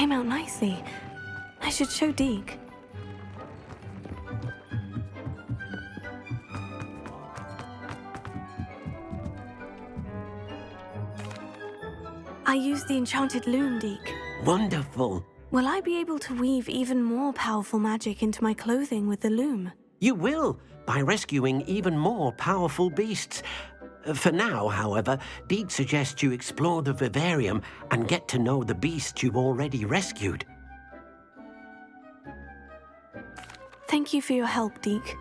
came out nicely. I should show Deke. I used the enchanted loom, Deke. Wonderful. Will I be able to weave even more powerful magic into my clothing with the loom? You will, by rescuing even more powerful beasts. For now, however, Deke suggests you explore the vivarium and get to know the beasts you've already rescued. Thank you for your help, Deke.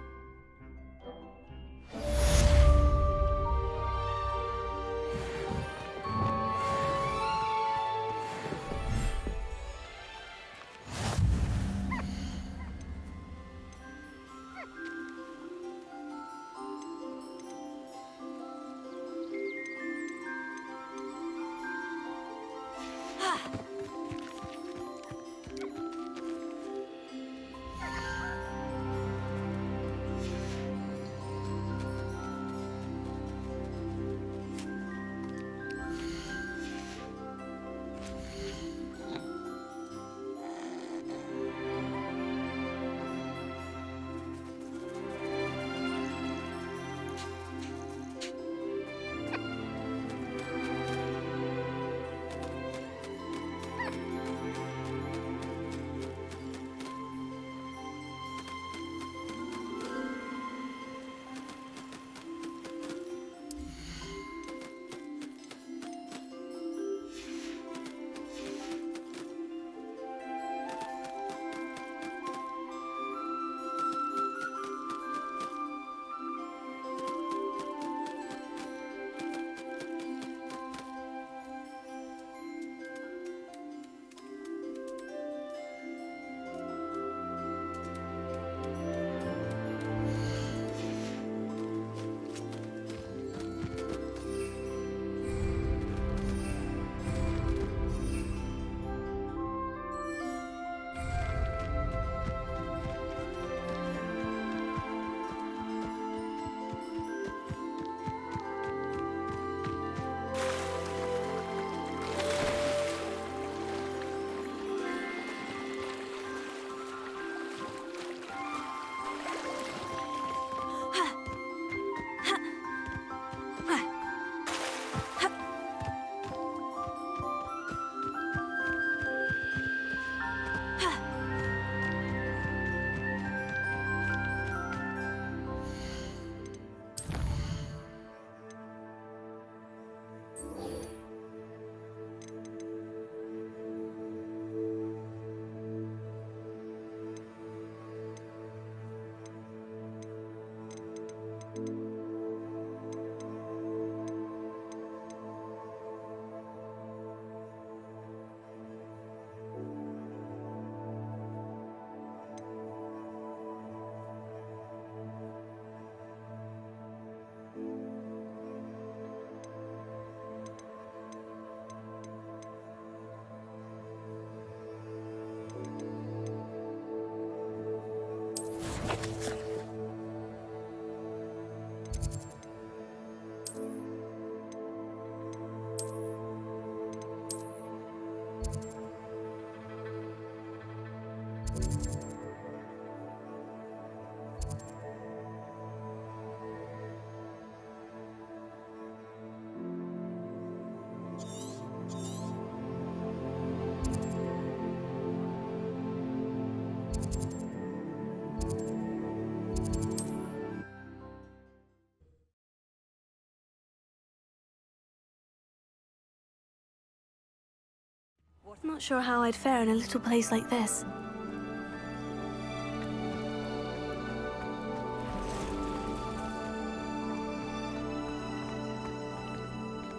Not sure how I'd fare in a little place like this.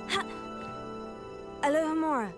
Ha! Aloha Mora.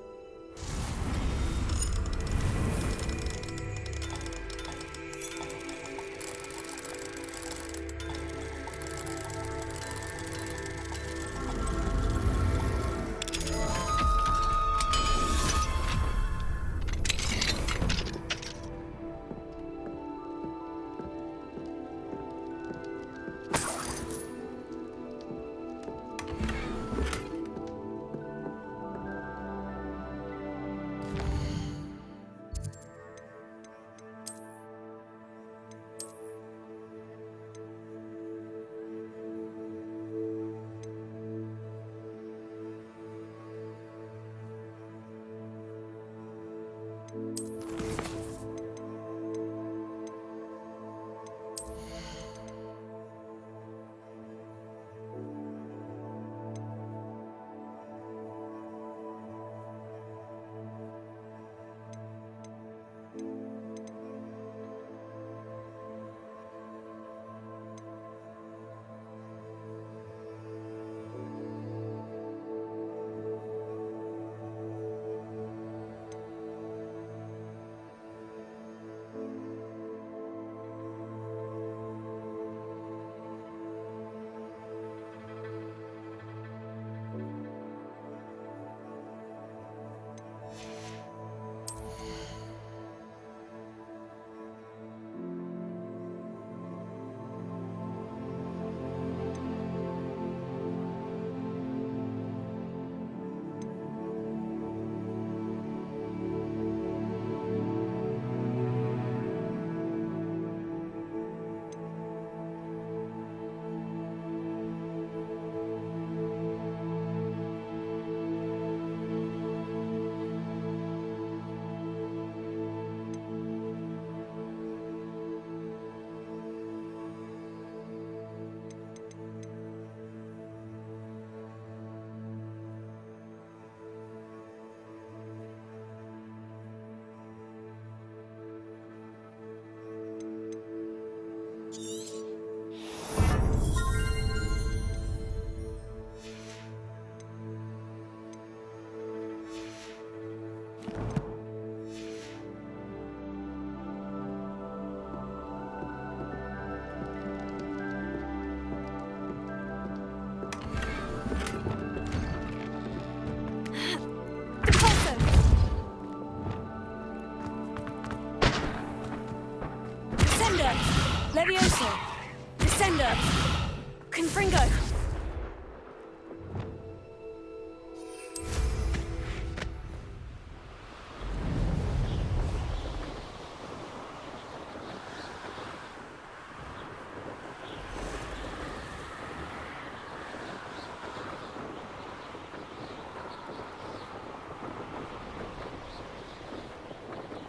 Confringo!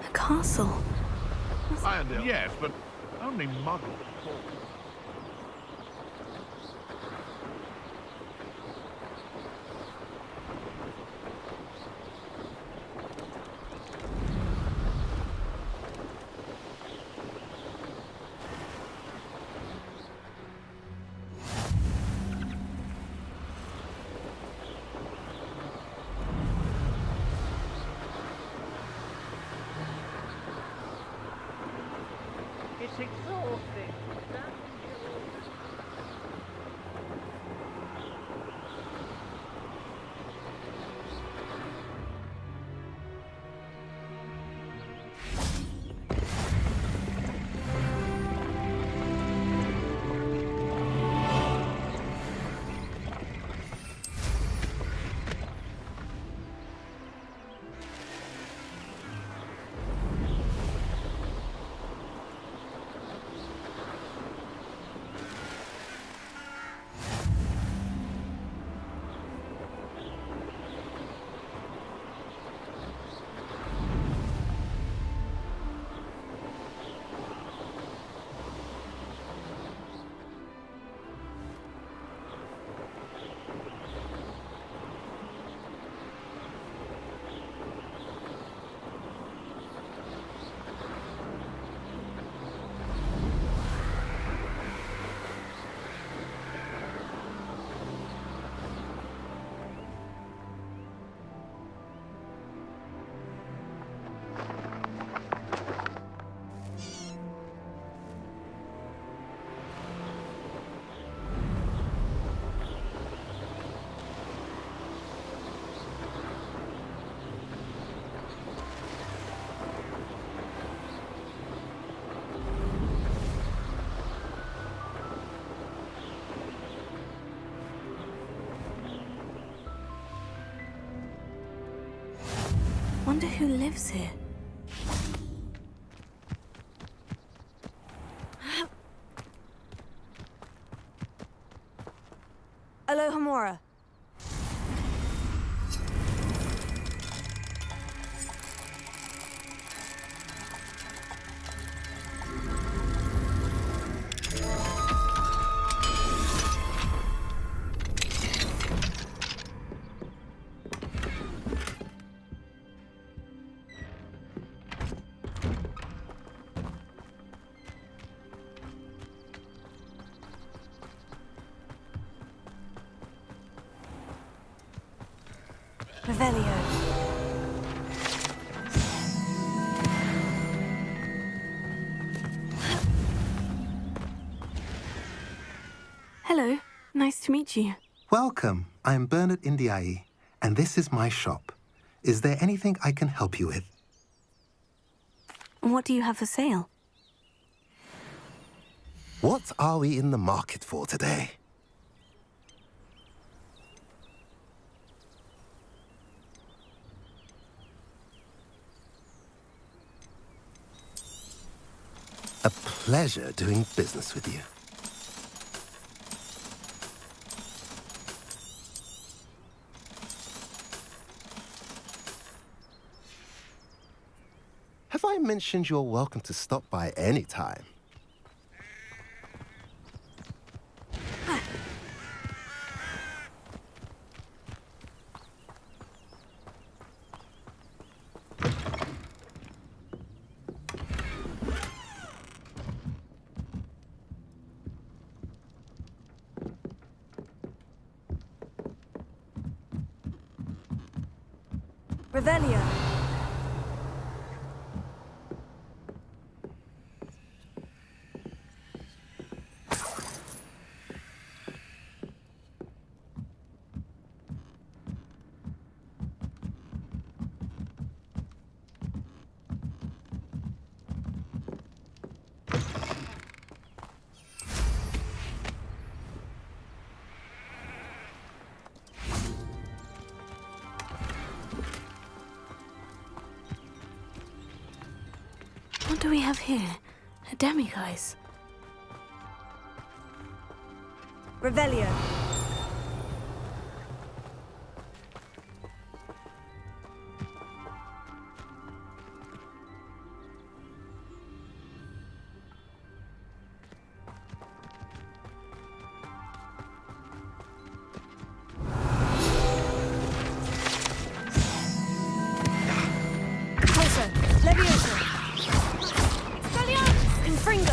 A castle. Yes, but only muggles. It's exhausting. Wonder who lives here. Alohomora. Revelio. Hello, nice to meet you. Welcome. I'm Bernard Indiai, and this is my shop. Is there anything I can help you with? What do you have for sale? What are we in the market for today? A pleasure doing business with you. Have I mentioned you're welcome to stop by any time? Revelio. do we have here? A demiguise. Revelio. Closer. Levioso. Spelliarmus. Infringo.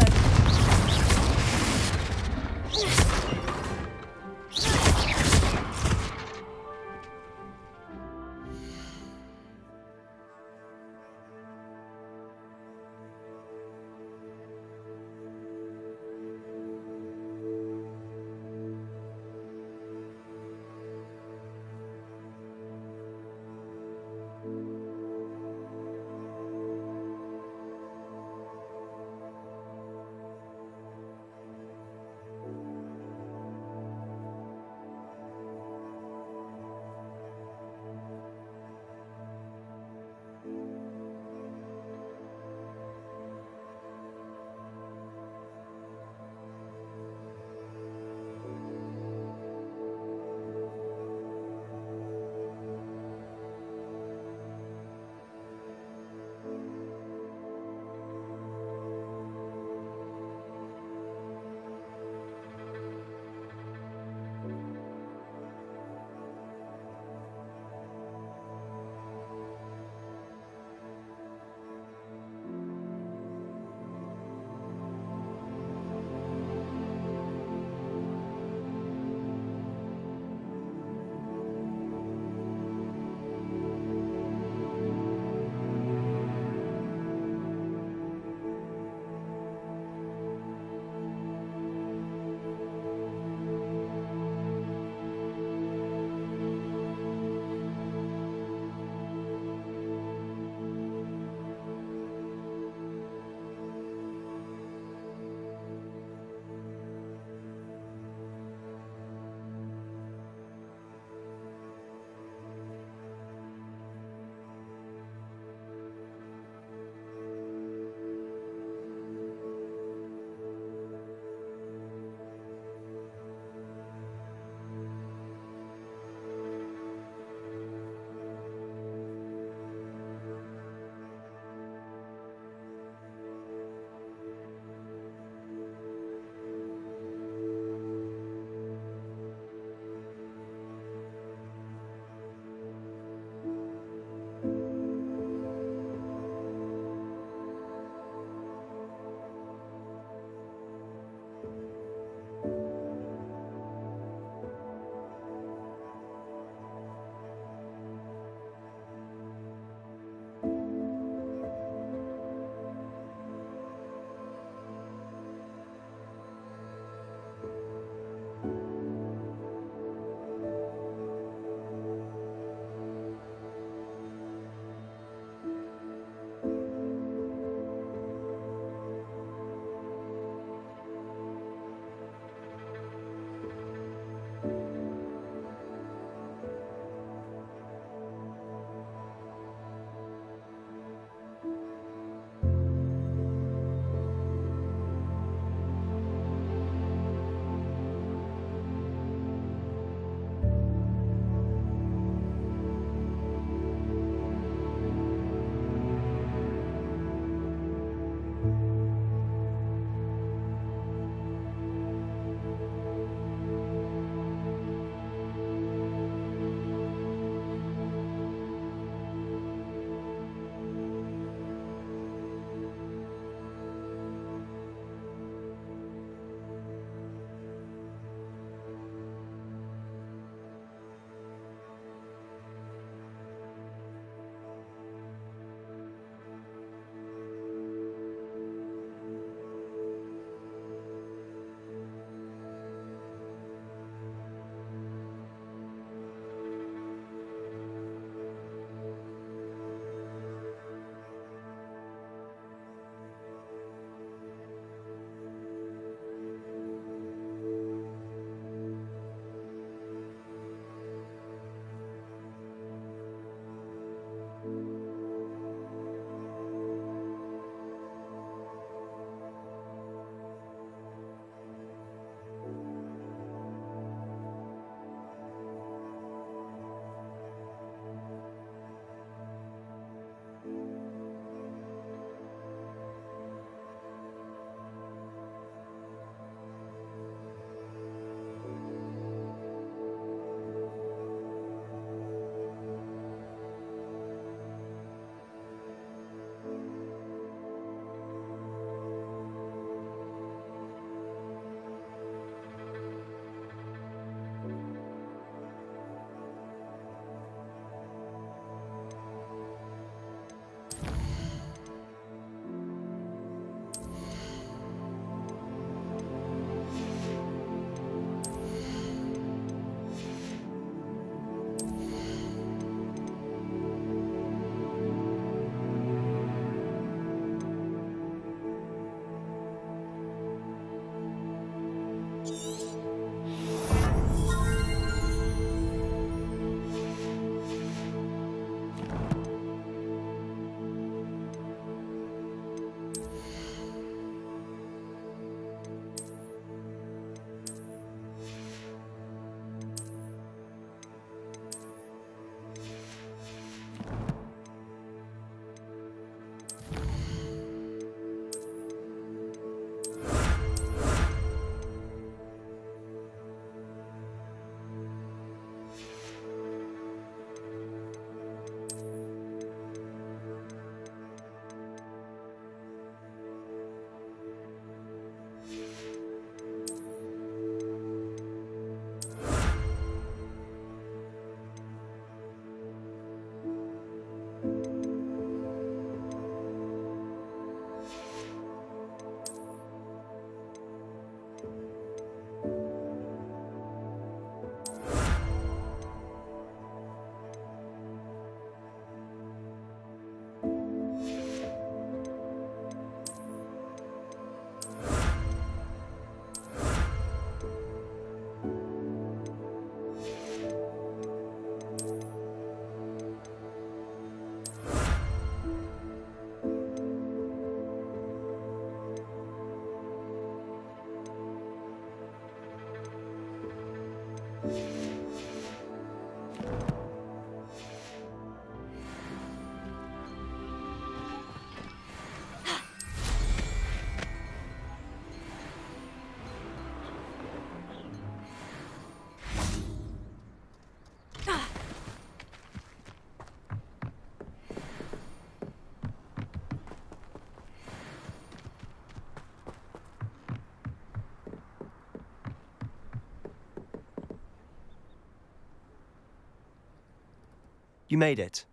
You made it.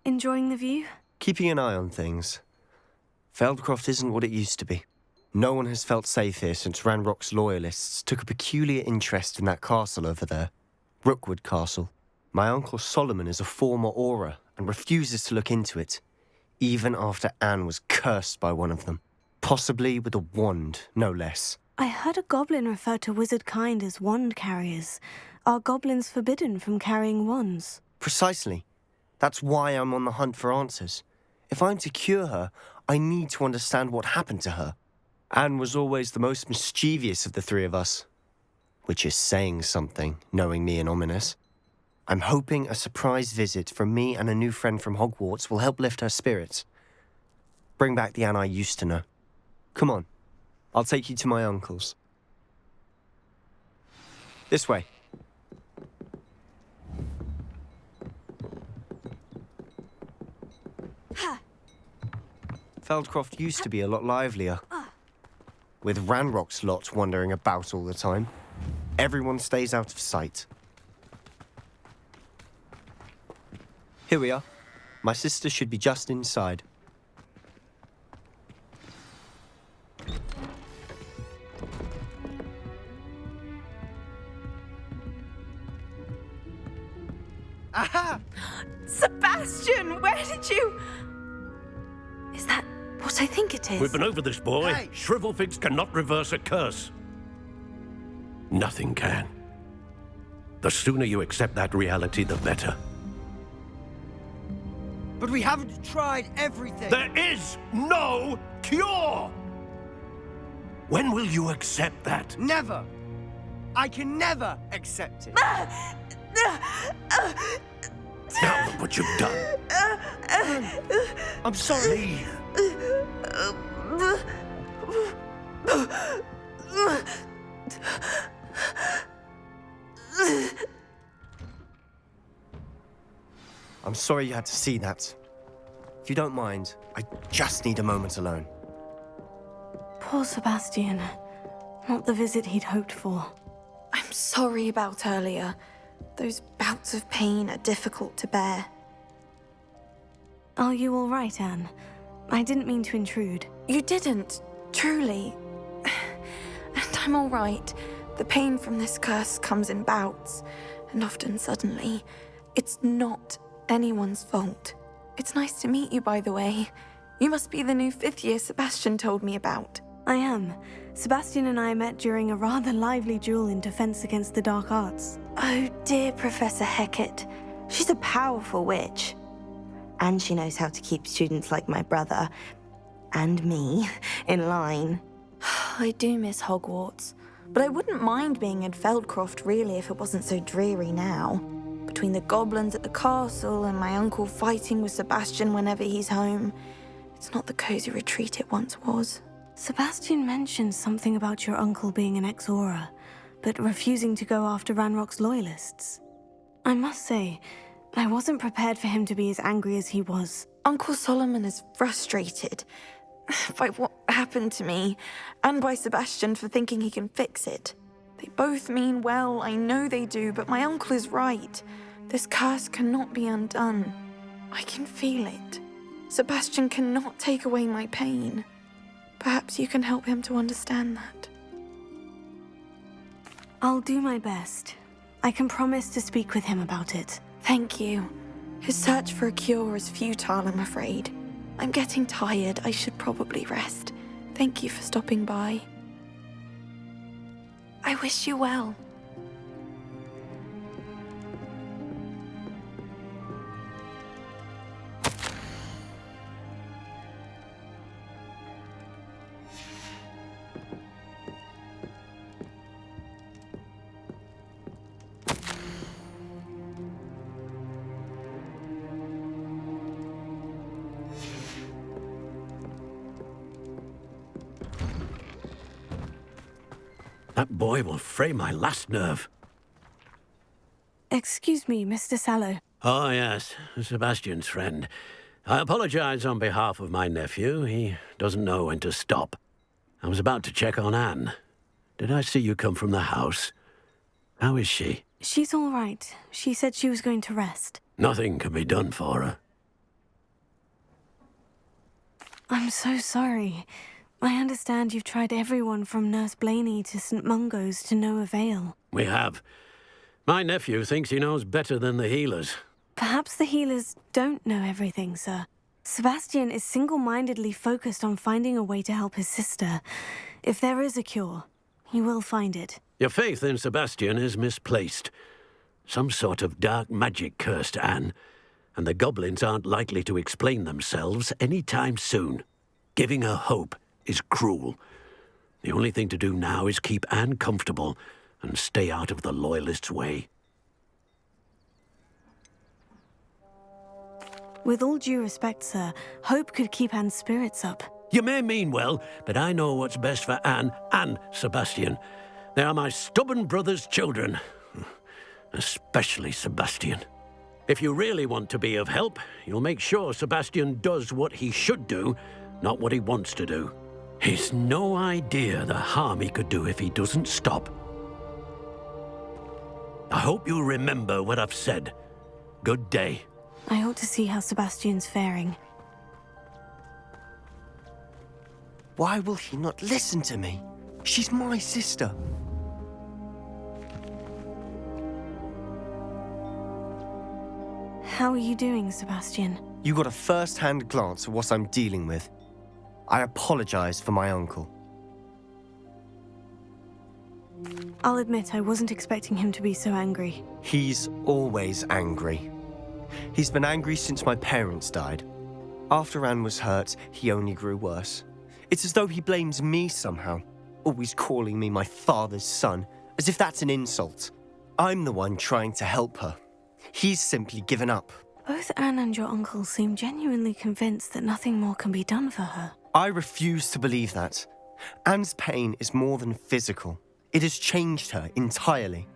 Enjoying the view? Keeping an eye on things. Feldcroft isn't what it used to be. No one has felt safe here since Ranrock's loyalists took a peculiar interest in that castle over there. Rookwood Castle. My uncle Solomon is a former Auror and refuses to look into it, even after Anne was cursed by one of them. Possibly with a wand, no less. I heard a goblin refer to wizard kind as wand carriers. Are goblins forbidden from carrying wands? Precisely. That's why I'm on the hunt for answers. If I'm to cure her, I need to understand what happened to her. Anne was always the most mischievous of the three of us. Which is saying something, knowing me and Ominous. I'm hoping a surprise visit from me and a new friend from Hogwarts will help lift her spirits. Bring back the Anne I used to know. Come on. I'll take you to my uncle's. This way. Feldcroft used to be a lot livelier. With Ranrock's lot wandering about all the time. Everyone stays out of sight. Here we are. My sister should be just inside. Aha! Sebastian, where did you... Is that what I think it is? We've been over this, boy. Hey! Shrivelfigs cannot reverse a curse. Nothing can. The sooner you accept that reality, the better. But we haven't tried everything. There is no cure! When will you accept that? Never. I can never accept it. Now look what you've done. I'm sorry. I'm sorry you had to see that. If you don't mind, I just need a moment alone. Poor Sebastian. Not the visit he'd hoped for. I'm sorry about earlier. Those bouts of pain are difficult to bear. Are you all right, Anne? I didn't mean to intrude. You didn't, truly. And I'm all right. The pain from this curse comes in bouts, and often suddenly. It's not anyone's fault. It's nice to meet you, by the way. You must be the new 5th year Sebastian told me about. I am. Sebastian and I met during a rather lively duel in defense against the dark arts. Oh dear, Professor Hecat. She's a powerful witch. And she knows how to keep students like my brother, and me, in line. I do miss Hogwarts, but I wouldn't mind being in Feldcroft really if it wasn't so dreary now. Between the goblins at the castle and my uncle fighting with Sebastian whenever he's home, it's not the cozy retreat it once was. Sebastian mentioned something about your uncle being an ex-Auror, but refusing to go after Ranrock's loyalists. I must say, I wasn't prepared for him to be as angry as he was. Uncle Solomon is frustrated by what happened to me, and by Sebastian for thinking he can fix it. They both mean well, I know they do, but my uncle is right. This curse cannot be undone. I can feel it. Sebastian cannot take away my pain. Perhaps you can help him to understand that. I'll do my best. I can promise to speak with him about it. Thank you. His search for a cure is futile, I'm afraid. I'm getting tired. I should probably rest. Thank you for stopping by. I wish you well. That boy will fray my last nerve. Excuse me, Mr. Sallow. Oh, yes, Sebastian's friend. I apologize on behalf of my nephew. He doesn't know when to stop. I was about to check on Anne. Did I see you come from the house? How is she? She's all right. She said she was going to rest. Nothing can be done for her. I'm so sorry. I understand you've tried everyone from Nurse Blaney to St. Mungo's to no avail. We have. My nephew thinks he knows better than the healers. Perhaps the healers don't know everything, sir. Sebastian is single-mindedly focused on finding a way to help his sister. If there is a cure, he will find it. Your faith in Sebastian is misplaced. Some sort of dark magic cursed Anne, and the goblins aren't likely to explain themselves any time soon. Giving her hope is cruel. The only thing to do now is keep Anne comfortable and stay out of the Loyalists' way. With all due respect, sir, hope could keep Anne's spirits up. You may mean well, but I know what's best for Anne and Sebastian. They are my stubborn brother's children. Especially Sebastian. If you really want to be of help, you'll make sure Sebastian does what he should do, not what he wants to do. He's no idea the harm he could do if he doesn't stop. I hope you remember what I've said. Good day. I ought to see how Sebastian's faring. Why will he not listen to me? She's my sister. How are you doing, Sebastian? You got a first-hand glance at what I'm dealing with. I apologize for my uncle. I'll admit I wasn't expecting him to be so angry. He's always angry. He's been angry since my parents died. After Anne was hurt, he only grew worse. It's as though he blames me somehow, always calling me my father's son, as if that's an insult. I'm the one trying to help her. He's simply given up. Both Anne and your uncle seem genuinely convinced that nothing more can be done for her. I refuse to believe that. Anne's pain is more than physical. It has changed her entirely.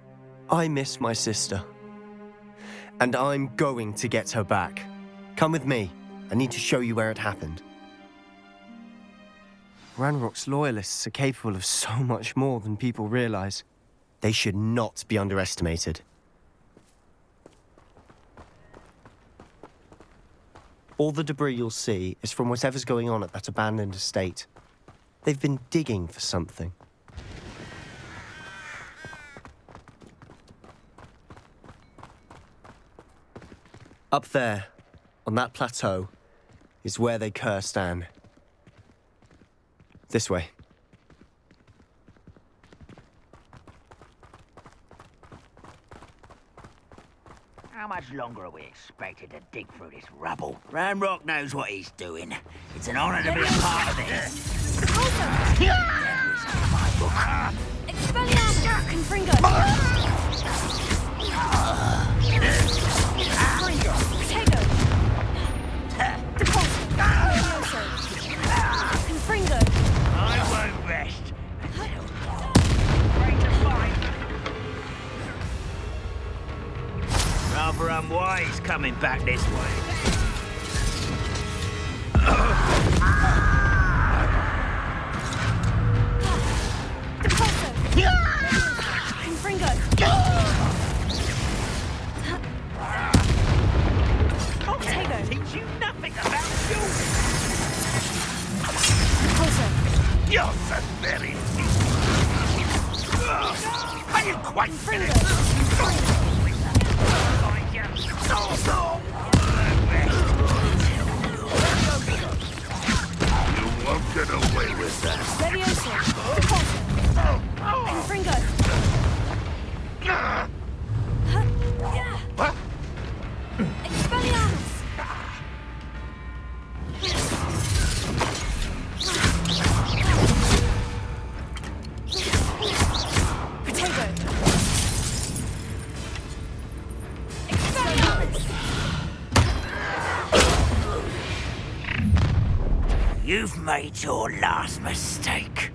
I miss my sister. And I'm going to get her back. Come with me. I need to show you where it happened. Ranrock's Loyalists are capable of so much more than people realize. They should not be underestimated. All the debris you'll see is from whatever's going on at that abandoned estate. They've been digging for something. Up there, on that plateau, is where they cursed Anne. This way. How much longer are we expected to dig through this rubble? Ranrock knows what he's doing. It's an honor to be a part of this. Expelliarmus! Confringo! Potato! Depulso! Confringo! I won't rest until ready to fight. Rather unwise coming back this way. Depulso! Confringo! Potato! Teach you nothing about you. Depulso! You're so very... Are you quite Confringo! finished? You won't get away with that. Levioso! Depulso! Confringo! What? Expelliarmus! Potato! Expelliarmus! You've made your last mistake.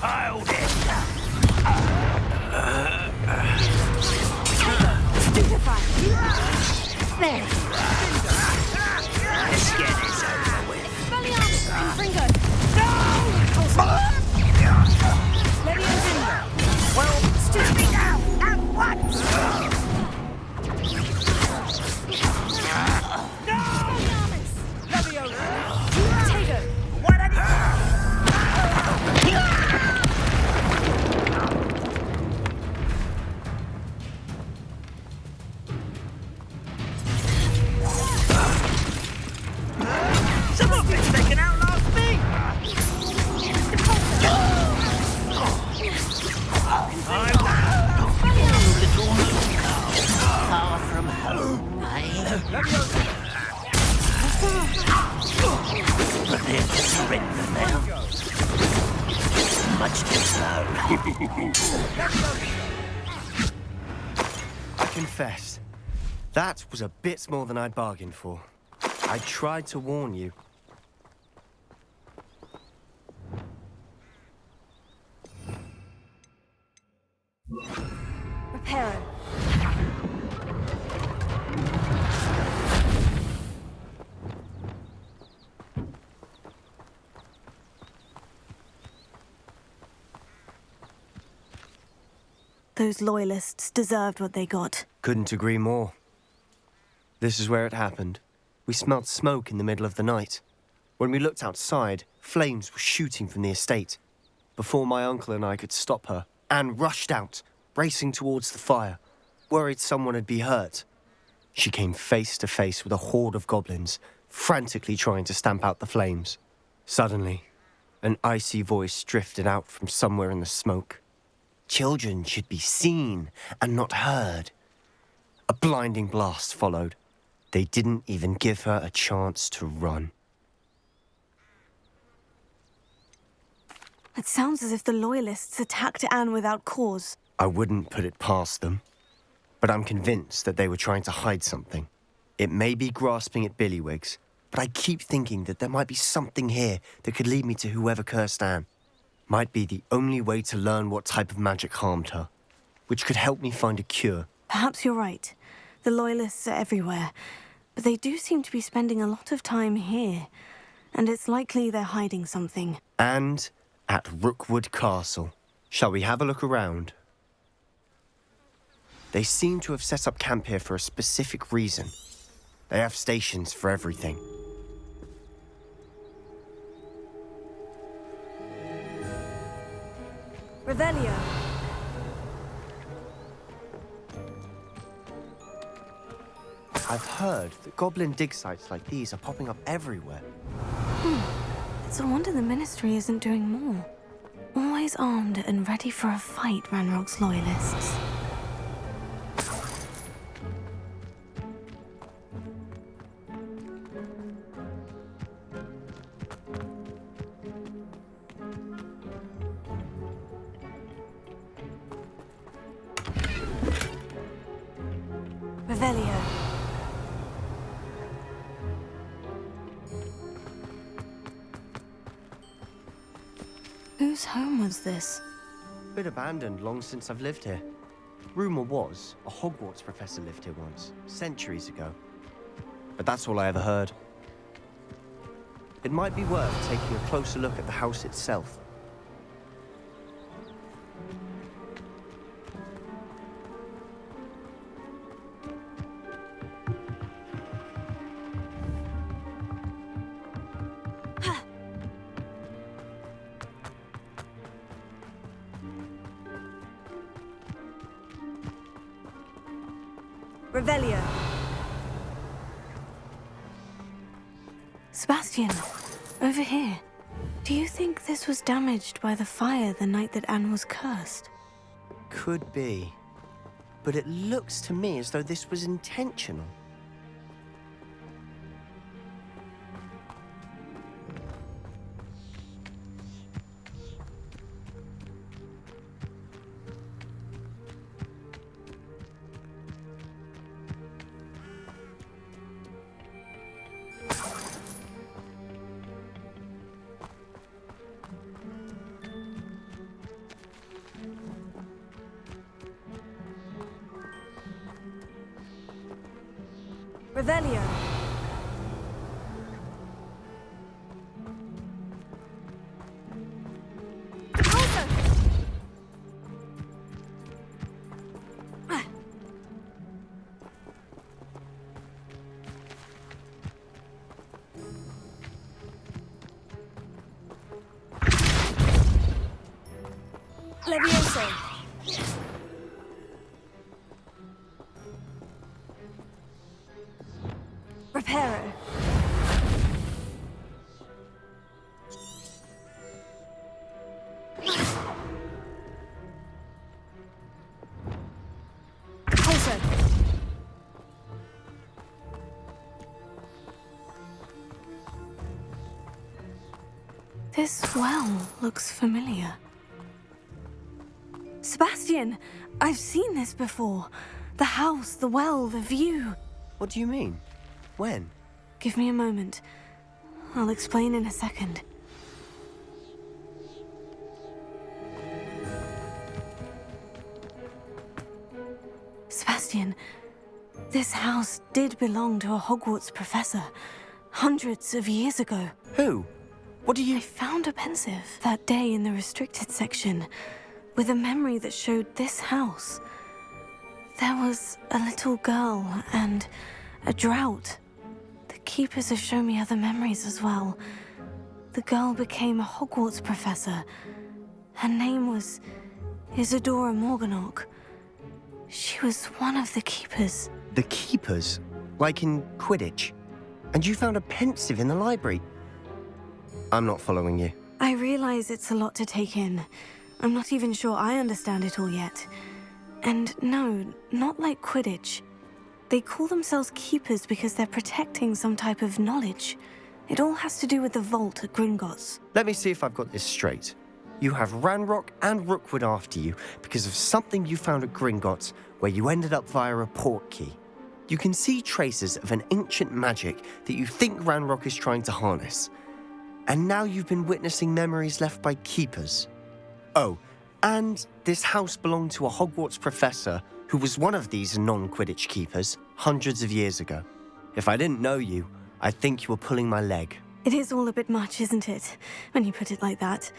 Hold it! Stupefy! There! Let's get this over with. Expelliarmus! Confringo! Leviosa! Well, stupid now! At once! Expelliarmus! Leviosa! Potato! What are some of it's taken out last thing! Far from home, Prepare to surrender now. Much too slow. I confess, that was a bit more than I'd bargained for. I tried to warn you. Reparo. Those loyalists deserved what they got. Couldn't agree more. This is where it happened. We smelled smoke in the middle of the night. When we looked outside, flames were shooting from the estate. Before my uncle and I could stop her, Anne rushed out, racing towards the fire, worried someone had been hurt. She came face to face with a horde of goblins, frantically trying to stamp out the flames. Suddenly, an icy voice drifted out from somewhere in the smoke. Children should be seen and not heard. A blinding blast followed. They didn't even give her a chance to run. It sounds as if the loyalists attacked Anne without cause. I wouldn't put it past them, but I'm convinced that they were trying to hide something. It may be grasping at billywhigs, but I keep thinking that there might be something here that could lead me to whoever cursed Anne. Might be the only way to learn what type of magic harmed her, which could help me find a cure. Perhaps you're right. The loyalists are everywhere, but they do seem to be spending a lot of time here, and it's likely they're hiding something. And at Rookwood Castle. Shall we have a look around? They seem to have set up camp here for a specific reason. They have stations for everything. Revelio. I've heard that goblin dig sites like these are popping up everywhere. It's a wonder the Ministry isn't doing more. Always armed and ready for a fight, Ranrock's loyalists. Revelio. Whose home was this? Been abandoned long since I've lived here. Rumour was a Hogwarts professor lived here once, centuries ago. But that's all I ever heard. It might be worth taking a closer look at the house itself. Revelio. Sebastian, over here. Do you think this was damaged by the fire the night that Anne was cursed? Could be. But it looks to me as though this was intentional. Revelio. Also. Levioso. Reparo. Also. This well looks familiar. Sebastian, I've seen this before. The house, the well, the view. What do you mean? When? Give me a moment. I'll explain in a second. Sebastian, this house did belong to a Hogwarts professor hundreds of years ago. Who? What do you... I found a pensive that day in the restricted section with a memory that showed this house. There was a little girl and a drought. The keepers have shown me other memories as well. The girl became a Hogwarts professor. Her name was Isadora Morganach. She was one of the keepers. The keepers? Like in Quidditch? And you found a pensive in the library? I'm not following you. I realize it's a lot to take in. I'm not even sure I understand it all yet. And no, not like Quidditch. They call themselves keepers because they're protecting some type of knowledge. It all has to do with the vault at Gringotts. Let me see if I've got this straight. You have Ranrock and Rookwood after you because of something you found at Gringotts where you ended up via a port key. You can see traces of an ancient magic that you think Ranrock is trying to harness. And now you've been witnessing memories left by keepers. Oh, and this house belonged to a Hogwarts professor who was one of these non-Quidditch keepers hundreds of years ago. If I didn't know you, I'd think you were pulling my leg. It is all a bit much, isn't it, when you put it like that?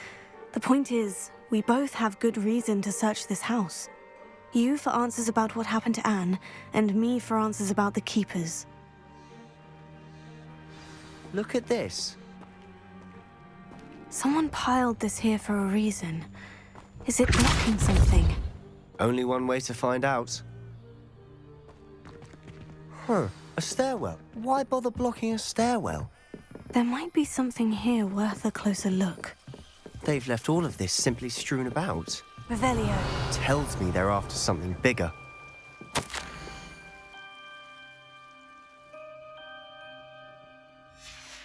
The point is, we both have good reason to search this house. You for answers about what happened to Anne, and me for answers about the keepers. Look at this. Someone piled this here for a reason. Is it blocking something? Only one way to find out. Huh, a stairwell. Why bother blocking a stairwell? There might be something here worth a closer look. They've left all of this simply strewn about. Revelio. Tells me they're after something bigger.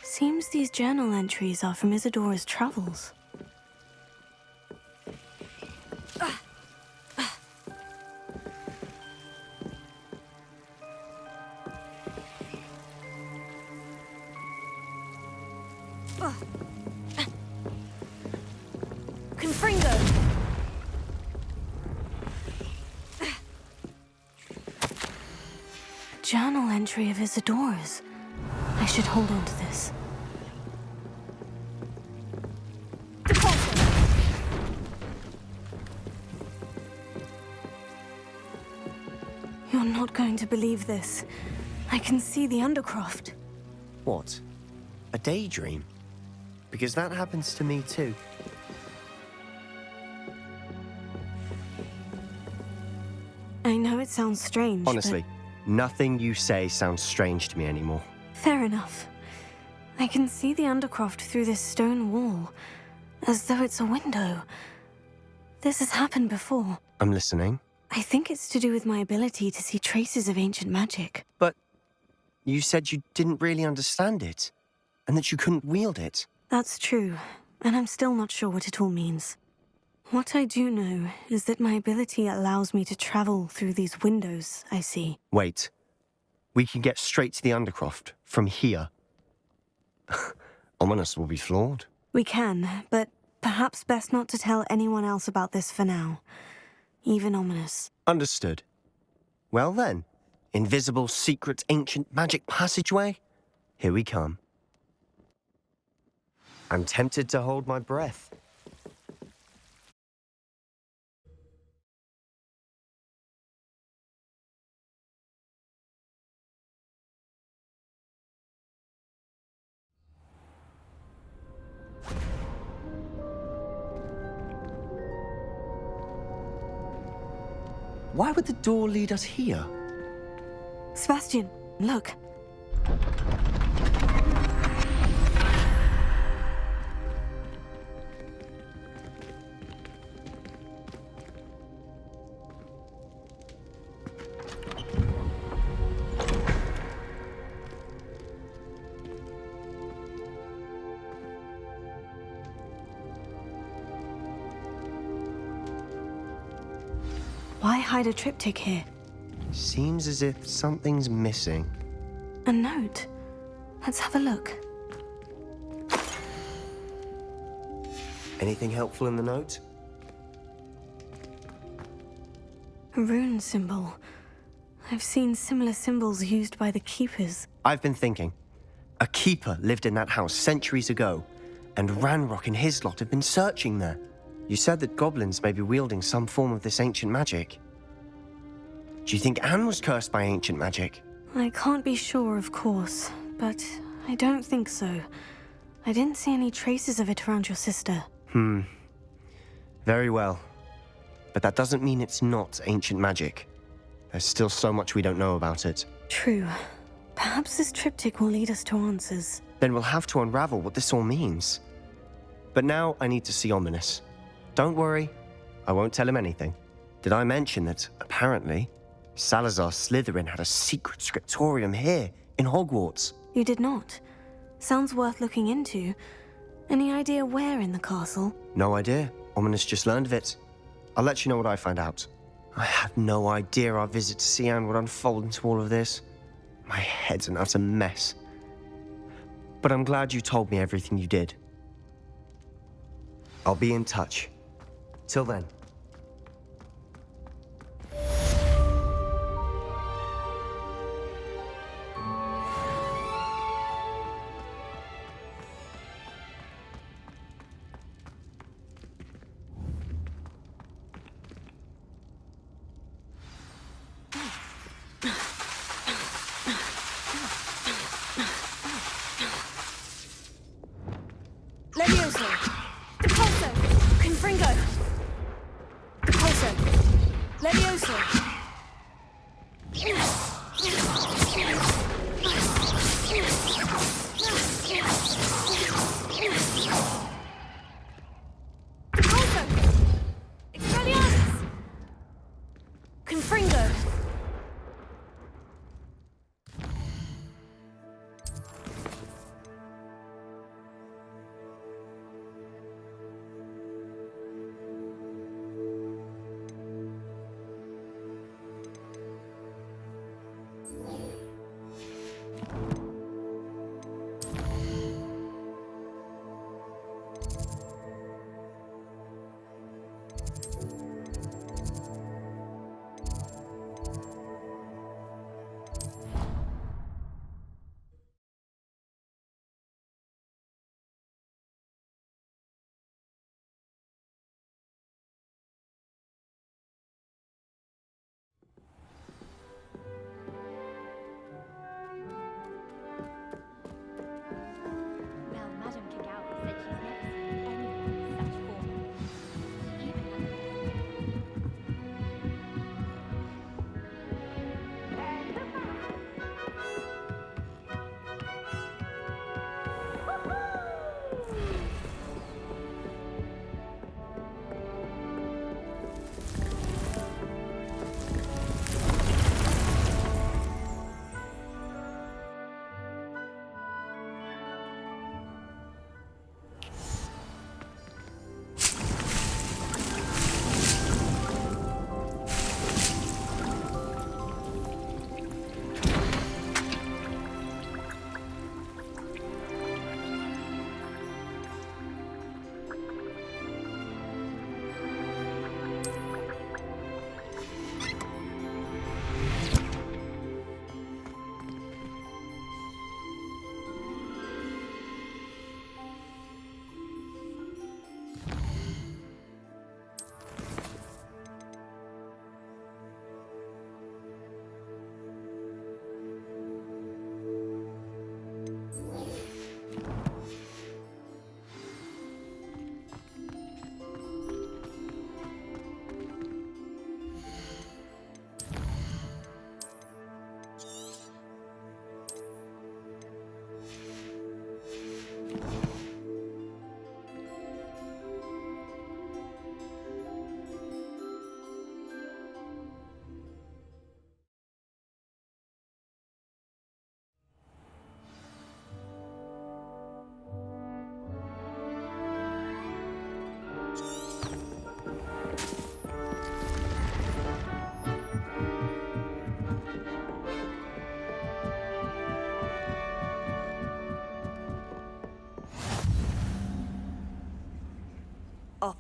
Seems these journal entries are from Isadora's travels. Confringo. A journal entry of Isadora's. I should hold on to this. You're not going to believe this. I can see the undercroft. What? A daydream? Because that happens to me too. I know it sounds strange, Honestly, nothing you say sounds strange to me anymore. but fair enough. I can see the undercroft through this stone wall, as though it's a window. This has happened before. I'm listening. I think it's to do with my ability to see traces of ancient magic. But you said you didn't really understand it, and that you couldn't wield it. That's true, and I'm still not sure what it all means. What I do know is that my ability allows me to travel through these windows I see. Wait. We can get straight to the undercroft from here. Ominous will be floored. We can, but perhaps best not to tell anyone else about this for now. Even Ominous. Understood. Well then, Invisible, secret, ancient magic passageway? Here we come. I'm tempted to hold my breath. Why would the door lead us here? Sebastian, look. Why hide a triptych here? Seems as if something's missing. A note. Let's have a look. Anything helpful in the note? A rune symbol. I've seen similar symbols used by the keepers. I've been thinking. A keeper lived in that house centuries ago, and Ranrock and his lot have been searching there. You said that goblins may be wielding some form of this ancient magic. Do you think Anne was cursed by ancient magic? I can't be sure, of course, but I don't think so. I didn't see any traces of it around your sister. Very well. But that doesn't mean it's not ancient magic. There's still so much we don't know about it. True. Perhaps this triptych will lead us to answers. Then we'll have to unravel what this all means. But now I need to see Ominous. Don't worry, I won't tell him anything. Did I mention that, apparently, Salazar Slytherin had a secret scriptorium here, in Hogwarts? You did not. Sounds worth looking into. Any idea where in the castle? No idea. Ominous just learned of it. I'll let you know what I find out. I had no idea our visit to Cian would unfold into all of this. My head's an utter mess. But I'm glad you told me everything you did. I'll be in touch. Till then. Levioso! Impulso! Confringo!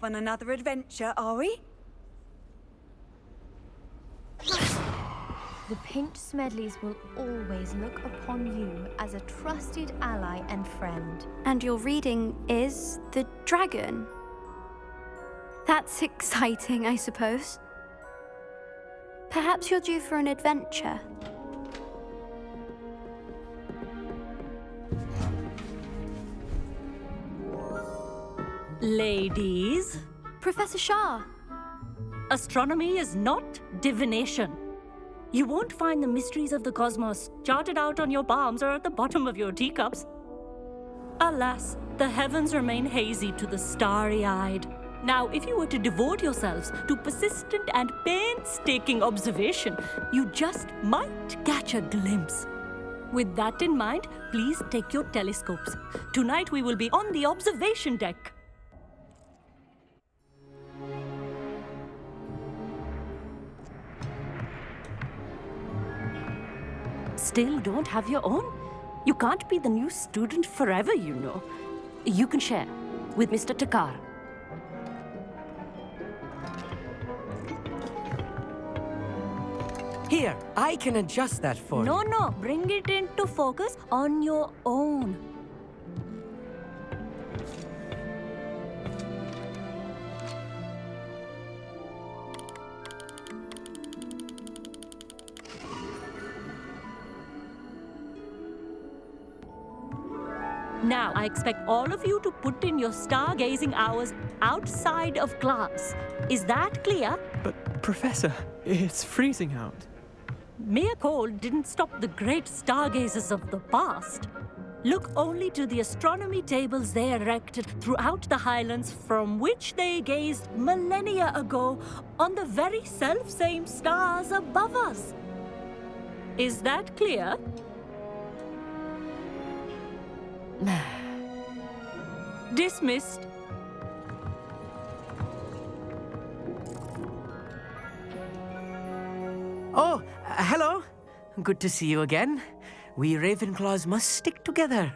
on another adventure, are we? The Pinched Smedleys will always look upon you as a trusted ally and friend. And your reading is The Dragon. That's exciting, I suppose. Perhaps you're due for an adventure. Ladies, Professor Shah. astronomy is not divination. You won't find the mysteries of the cosmos charted out on your palms or at the bottom of your teacups. Alas, the heavens remain hazy to the starry-eyed. Now, if you were to devote yourselves to persistent and painstaking observation, you just might catch a glimpse. With that in mind, please take your telescopes. Tonight we will be on the observation deck. Still don't have your own? You can't be the new student forever, you know. You can share with Mr. Takar. Here, I can adjust that for you. No, bring it into focus on your own. Now, I expect all of you to put in your stargazing hours outside of class. Is that clear? But, Professor, it's freezing out. Mere cold didn't stop the great stargazers of the past. Look only to the astronomy tables they erected throughout the highlands from which they gazed millennia ago on the very self-same stars above us. Is that clear? Dismissed. Oh, hello. Good to see you again. We Ravenclaws must stick together.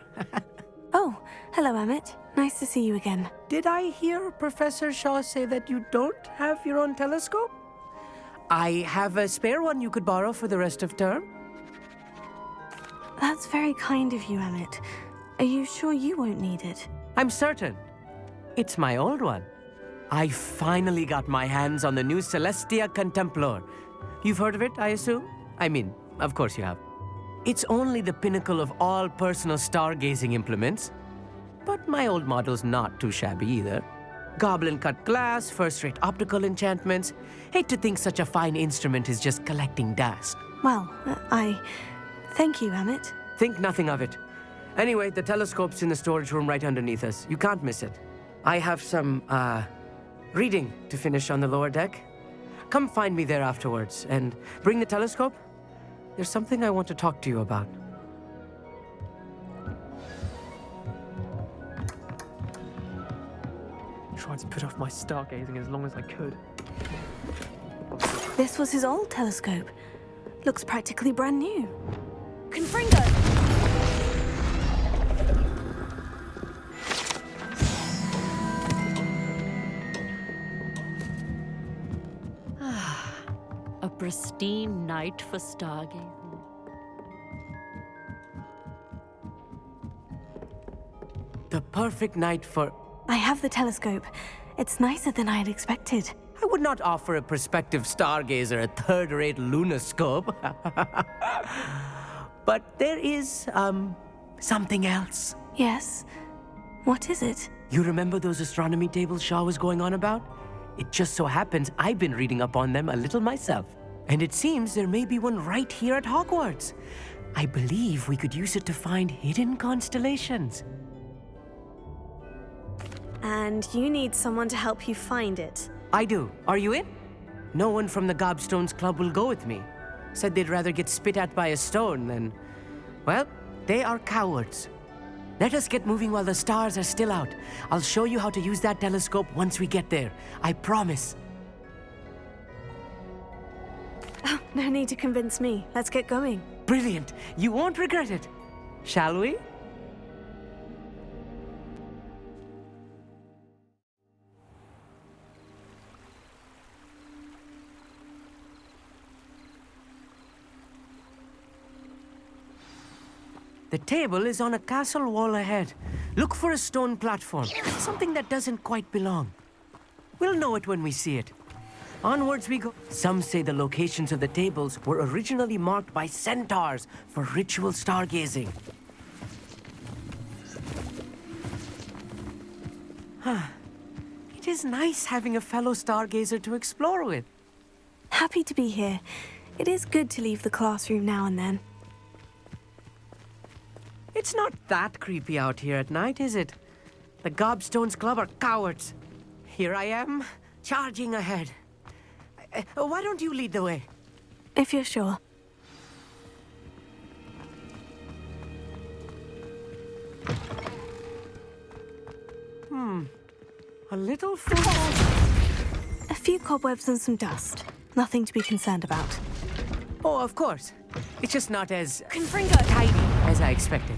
Oh, hello, Emmett. Nice to see you again. Did I hear Professor Shaw say that you don't have your own telescope? I have a spare one you could borrow for the rest of term. That's very kind of you, Emmett. Are you sure you won't need it? I'm certain. It's my old one. I finally got my hands on the new Celestia Contemplor. You've heard of it, I assume? I mean, of course you have. It's only the pinnacle of all personal stargazing implements. But my old model's not too shabby either. Goblin-cut glass, first-rate optical enchantments. Hate to think such a fine instrument is just collecting dust. Well, thank you, Emmett. Think nothing of it. Anyway, the telescope's in the storage room right underneath us. You can't miss it. I have some, reading to finish on the lower deck. Come find me there afterwards, and bring the telescope. There's something I want to talk to you about. Tried to put off my stargazing as long as I could. This was his old telescope. Looks practically brand new. Confringo! A pristine night for stargazing. The perfect night for... I have the telescope. It's nicer than I had expected. I would not offer a prospective stargazer a third-rate lunoscope. But there is, something else. Yes? What is it? You remember those astronomy tables Shaw was going on about? It just so happens I've been reading up on them a little myself. And it seems there may be one right here at Hogwarts. I believe we could use it to find hidden constellations. And you need someone to help you find it. I do. Are you in? No one from the Gobstones Club will go with me. Said they'd rather get spit at by a stone than... Well, they are cowards. Let us get moving while the stars are still out. I'll show you how to use that telescope once we get there. I promise. Oh, no need to convince me. Let's get going. Brilliant. You won't regret it. Shall we? The table is on a castle wall ahead. Look for a stone platform, something that doesn't quite belong. We'll know it when we see it. Onwards we go. Some say the locations of the tables were originally marked by centaurs for ritual stargazing. It is nice having a fellow stargazer to explore with. Happy to be here. It is good to leave the classroom now and then. It's not that creepy out here at night, is it? The Gobstones Club are cowards. Here I am, charging ahead. Why don't you lead the way? If you're sure. A little full. A few cobwebs and some dust. Nothing to be concerned about. Oh, of course. It's just not as Confringo! tidy as I expected.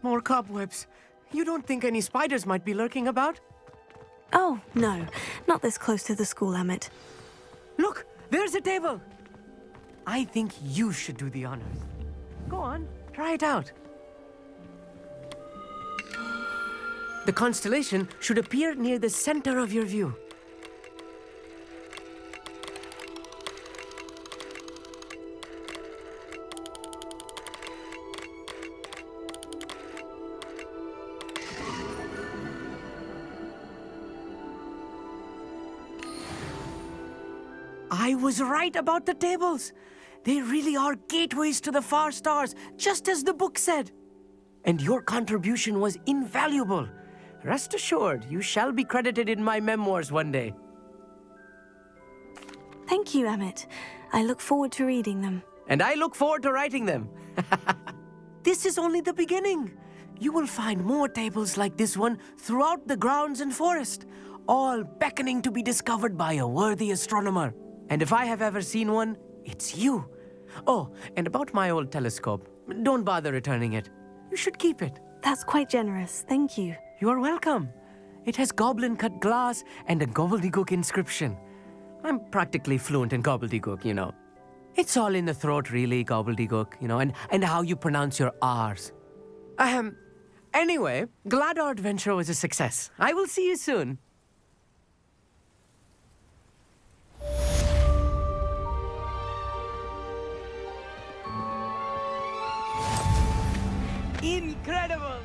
More cobwebs. You don't think any spiders might be lurking about? Oh, no. Not this close to the school, Emmett. Look, there's a table. I think you should do the honors. Go on, try it out. The constellation should appear near the center of your view. I was right about the tables. They really are gateways to the far stars, just as the book said. And your contribution was invaluable. Rest assured, you shall be credited in my memoirs one day. Thank you, Emmett. I look forward to reading them. And I look forward to writing them. This is only the beginning. You will find more tables like this one throughout the grounds and forest, all beckoning to be discovered by a worthy astronomer. And if I have ever seen one, it's you. Oh, and about my old telescope, don't bother returning it. You should keep it. That's quite generous. Thank you. You are welcome. It has goblin-cut glass and a gobbledygook inscription. I'm practically fluent in gobbledygook, you know. It's all in the throat, really, gobbledygook, you know, and how you pronounce your R's. Anyway, glad our adventure was a success. I will see you soon. Incredible!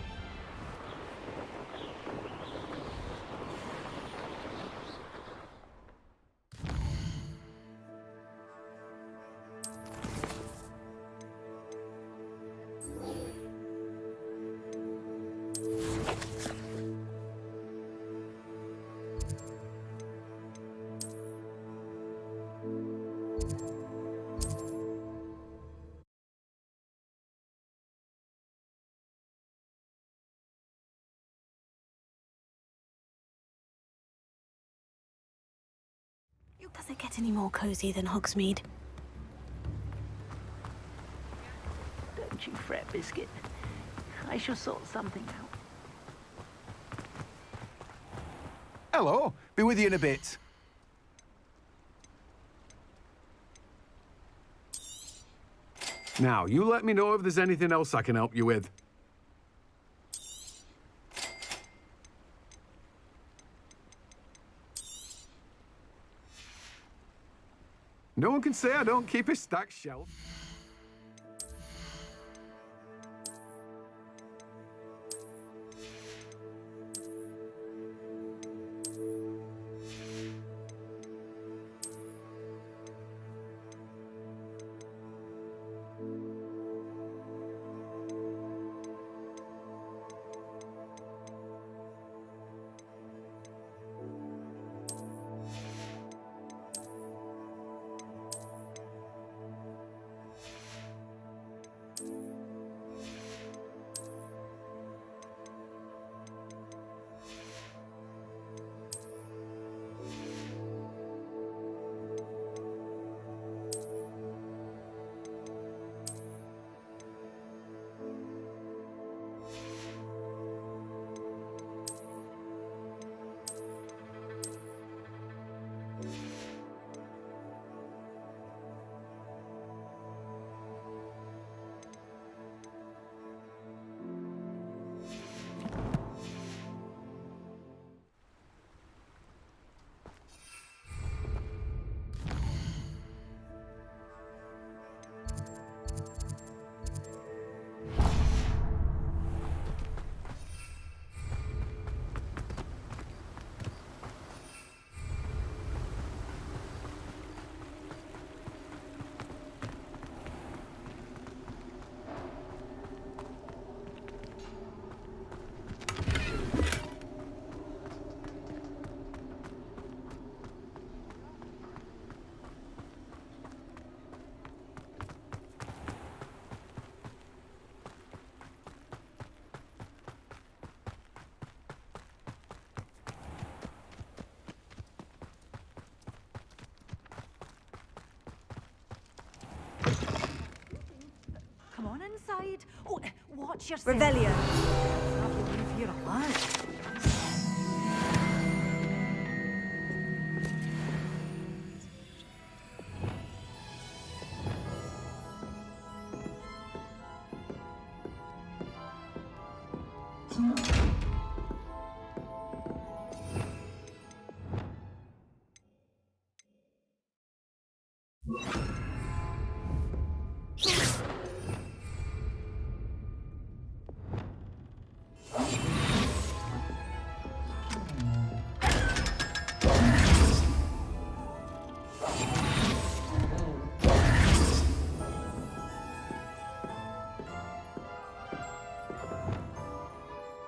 Does it get any more cozy than Hogsmeade? Don't you fret, Biscuit. I shall sort something out. Hello. Be with you in a bit. Now, you let me know if there's anything else I can help you with. No one can say I don't keep a stacked shelf. Watch yourself. Revelio. Have you leave here alive?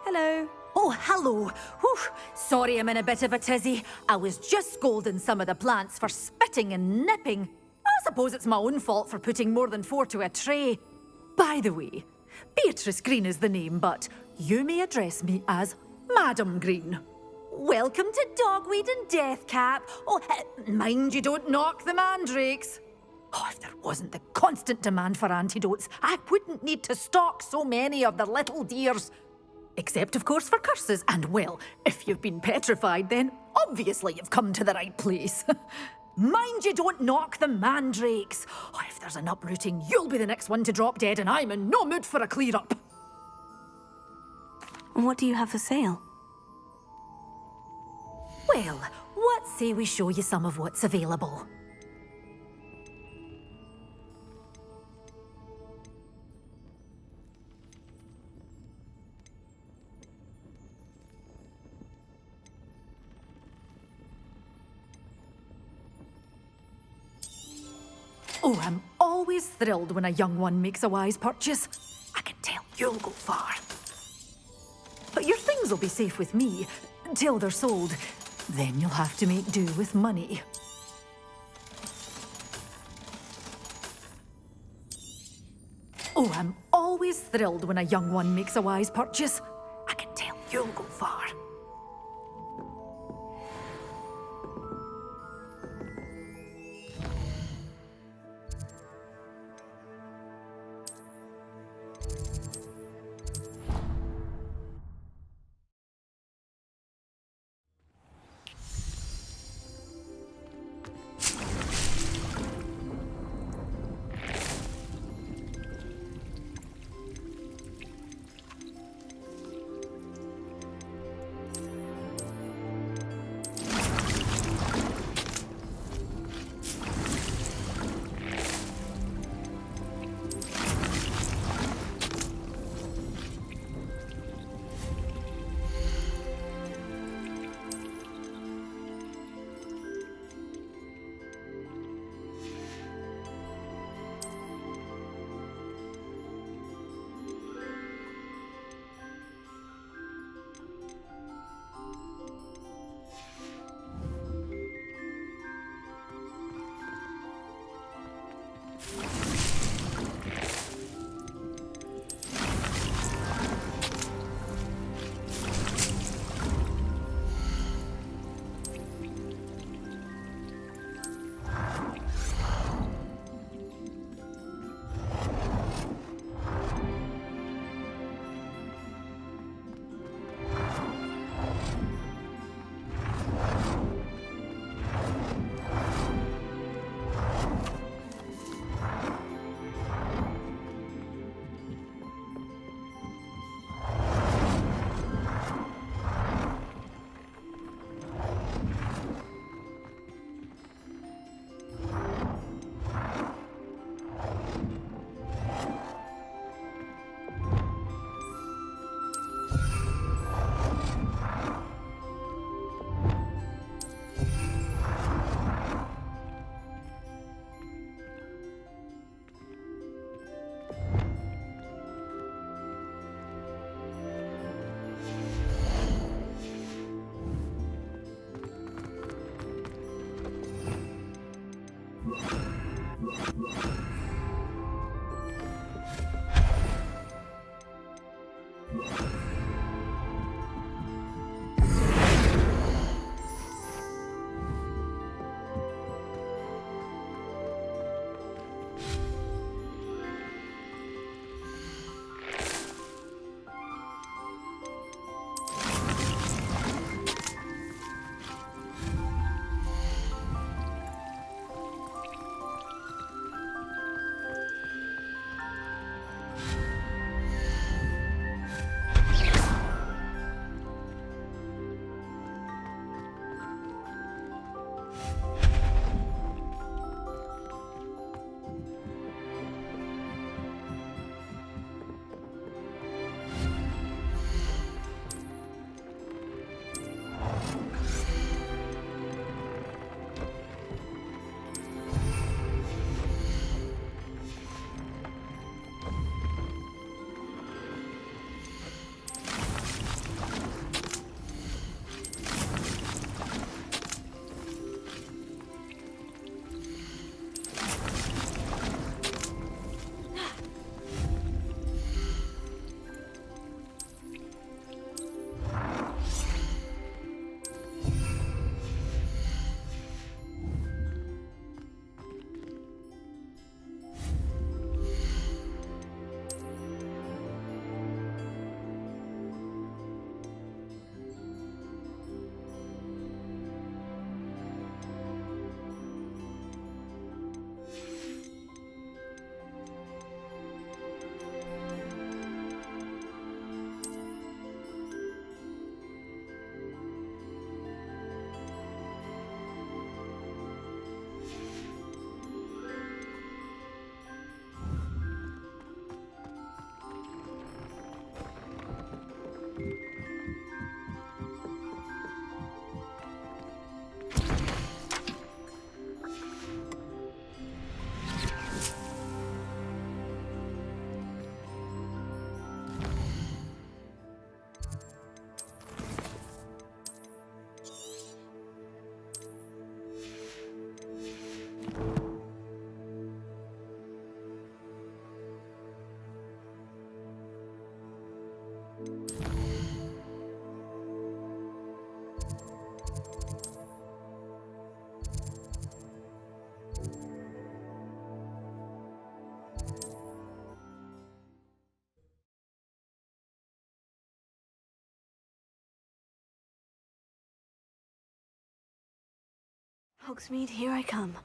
Hello. Oh, hello. Whew. Sorry I'm in a bit of a tizzy. I was just scolding some of the plants for spitting and nipping. I suppose it's my own fault for putting more than 4 to a tray. By the way, Beatrice Green is the name, but you may address me as Madam Green. Welcome to Dogweed and Deathcap. Oh, mind you don't knock the mandrakes. Oh, if there wasn't the constant demand for antidotes, I wouldn't need to stock so many of the little dears. Except, of course, for curses. And, well, if you've been petrified, then obviously you've come to the right place. Mind you don't knock the mandrakes. Oh, if there's an uprooting, you'll be the next one to drop dead, and I'm in no mood for a clear-up. What do you have for sale? Well, what say we show you some of what's available? Oh, I'm always thrilled when a young one makes a wise purchase. I can tell you'll go far. But your things will be safe with me until they're sold. Then you'll have to make do with money. Oh, I'm always thrilled when a young one makes a wise purchase. I can tell you'll go far. Hogsmeade, here I come.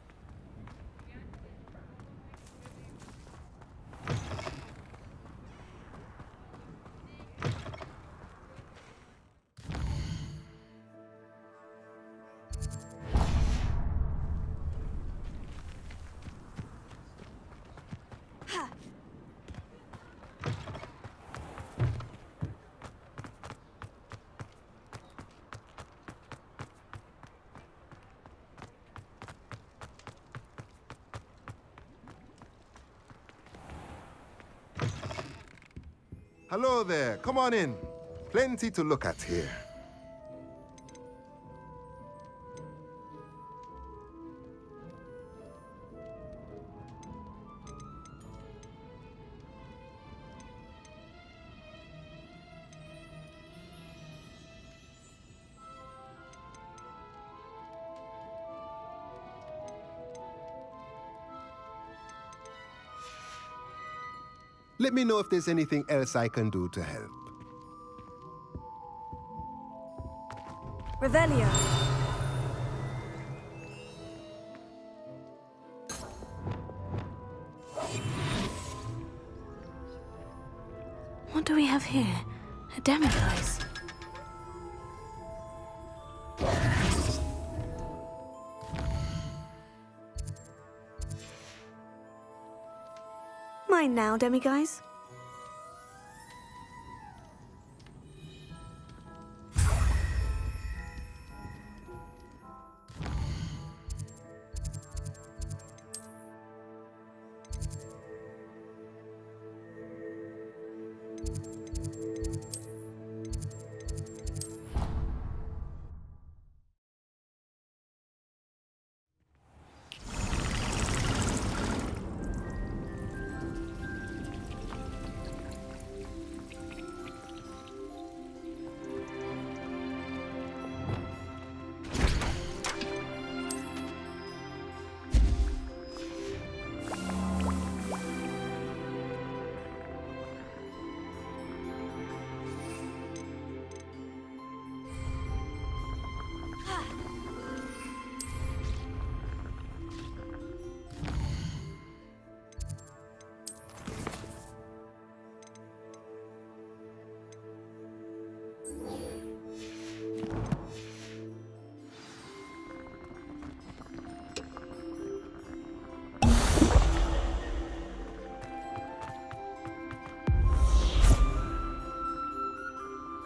Hello there. Come on in. Plenty to look at here. Let me know if there's anything else I can do to help. Revelio. What do we have here? A demiguise. Mine now, demiguise.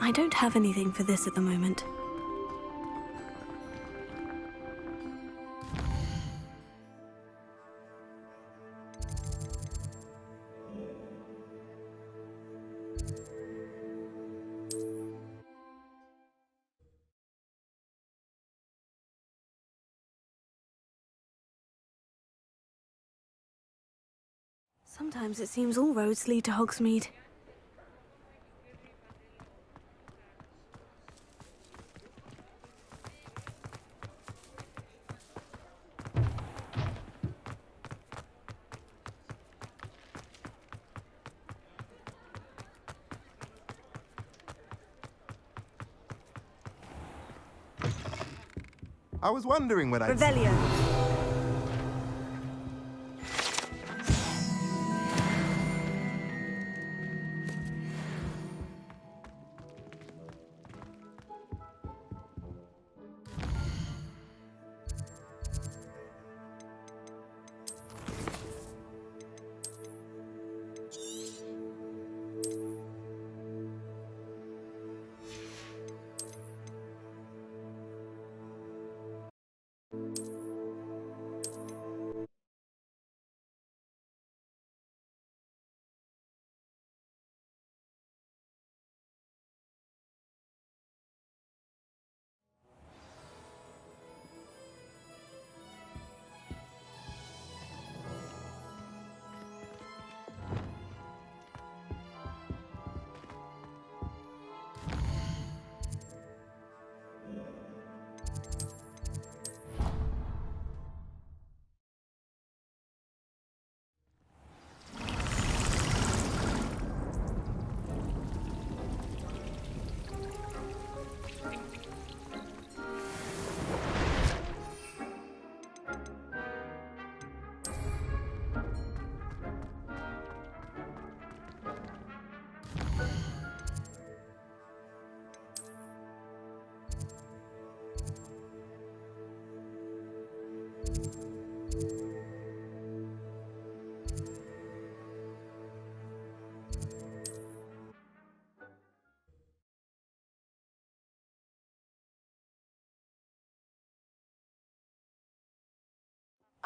I don't have anything for this at the moment. Sometimes it seems all roads lead to Hogsmeade. I was wondering when Revelio.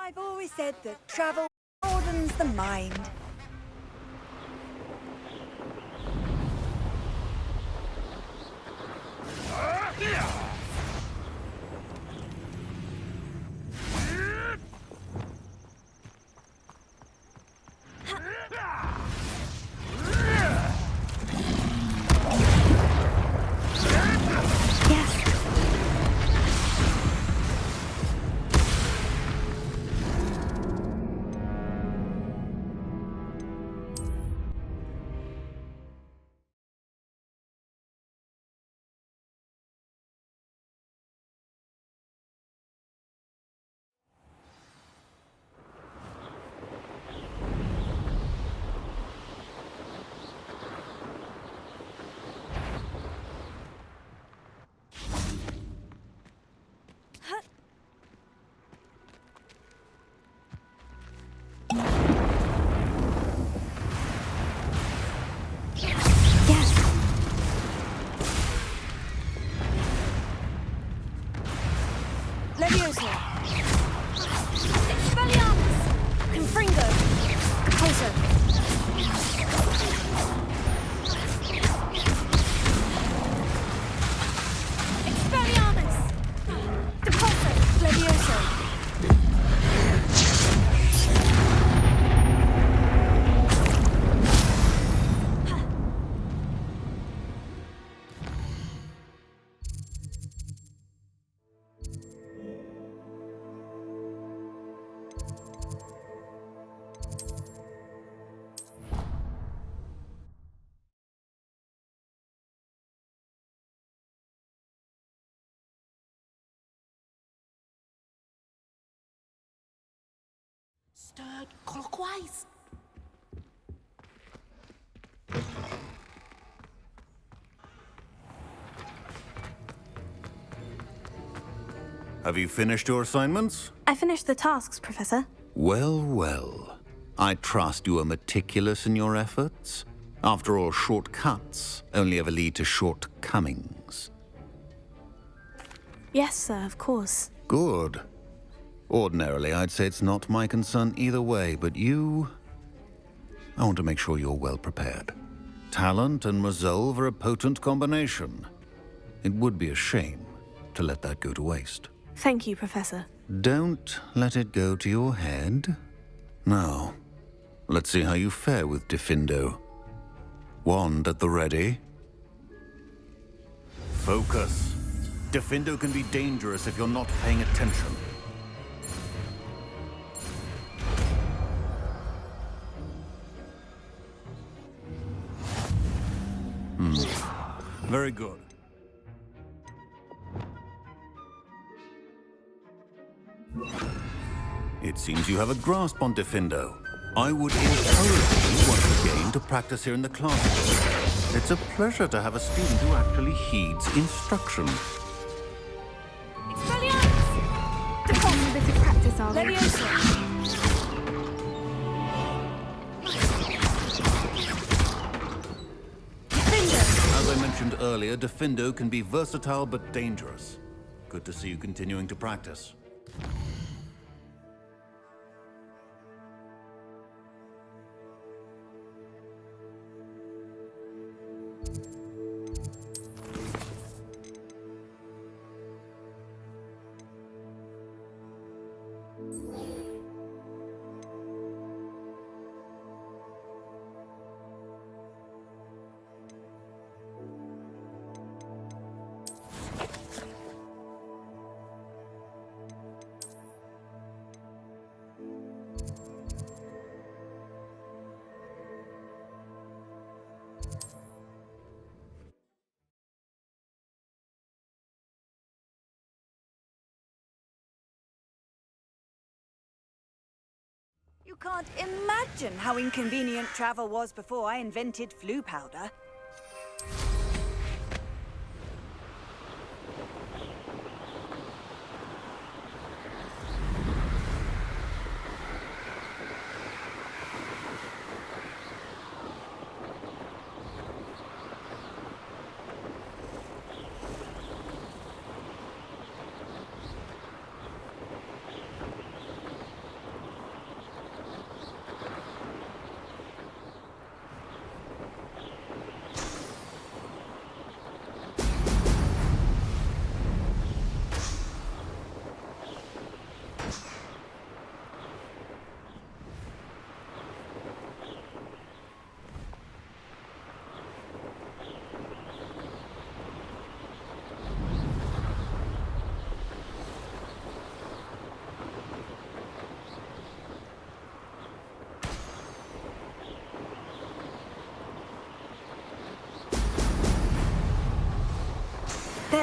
I've always said that travel broadens the mind. Leviosa! Expelliarmus! Confringo! Compulso! Expelliarmus! Compulso! Leviosa! Stirred clockwise. Have you finished your assignments? I finished the tasks, Professor. Well, well. I trust you are meticulous in your efforts. After all, shortcuts only ever lead to shortcomings. Yes, sir, of course. Good. Ordinarily, I'd say it's not my concern either way, but you... I want to make sure you're well prepared. Talent and resolve are a potent combination. It would be a shame to let that go to waste. Thank you, Professor. Don't let it go to your head. Now, let's see how you fare with Diffindo. Wand at the ready. Focus. Diffindo can be dangerous if you're not paying attention. Very good. It seems you have a grasp on Diffindo. I would encourage you once again to practice here in the classroom. It's a pleasure to have a student who actually heeds instruction. Expelliarmus! Department a bit of practice, are we? Leviosa! As I mentioned earlier, Diffindo can be versatile but dangerous. Good to see you continuing to practice. You can't imagine how inconvenient travel was before I invented flu powder.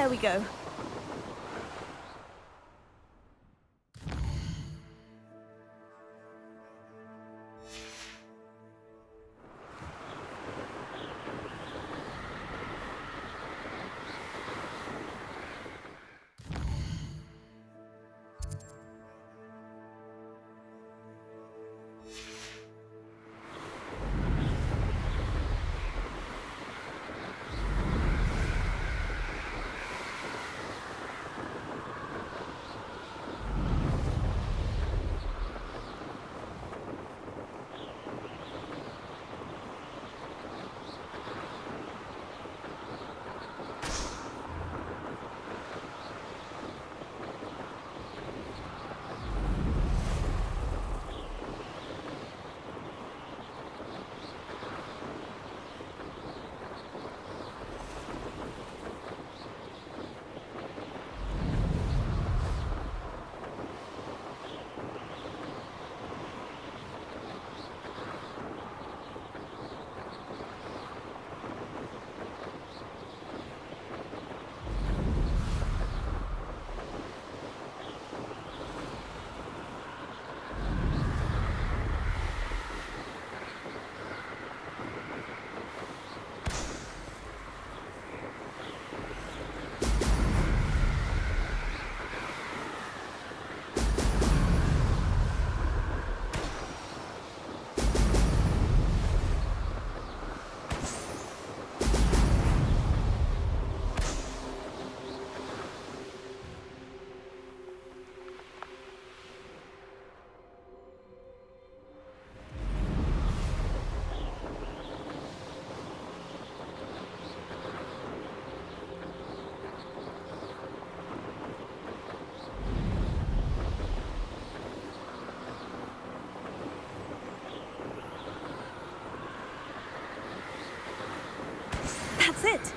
There we go. That's it.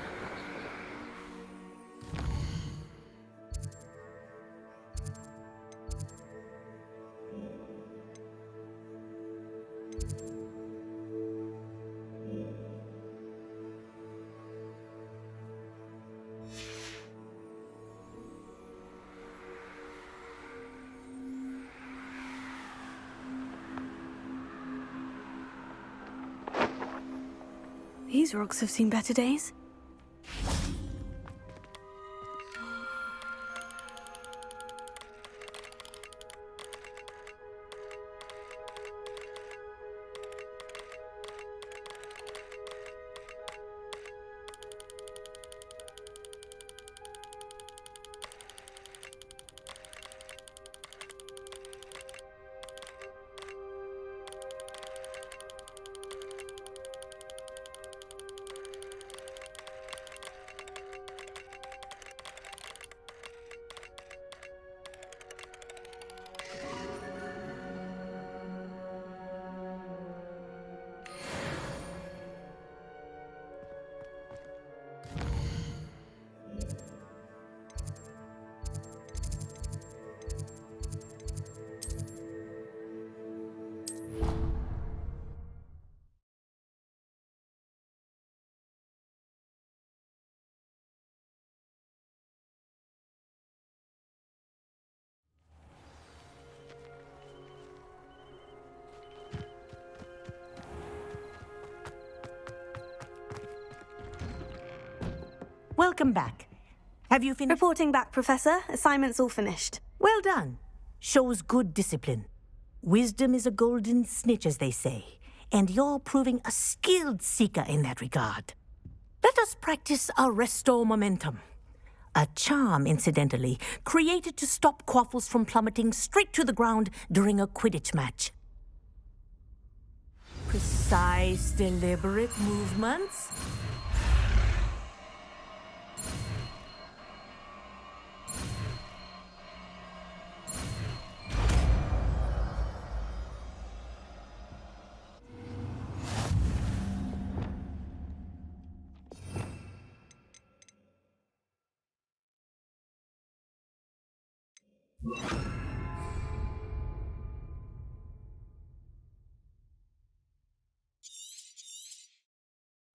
These rocks have seen better days. Welcome back. Have you finished? Reporting back, Professor. Assignment's all finished. Well done. Shows good discipline. Wisdom is a golden snitch, as they say, and you're proving a skilled seeker in that regard. Let us practice our restore momentum. A charm, incidentally, created to stop quaffles from plummeting straight to the ground during a Quidditch match. Precise, deliberate movements.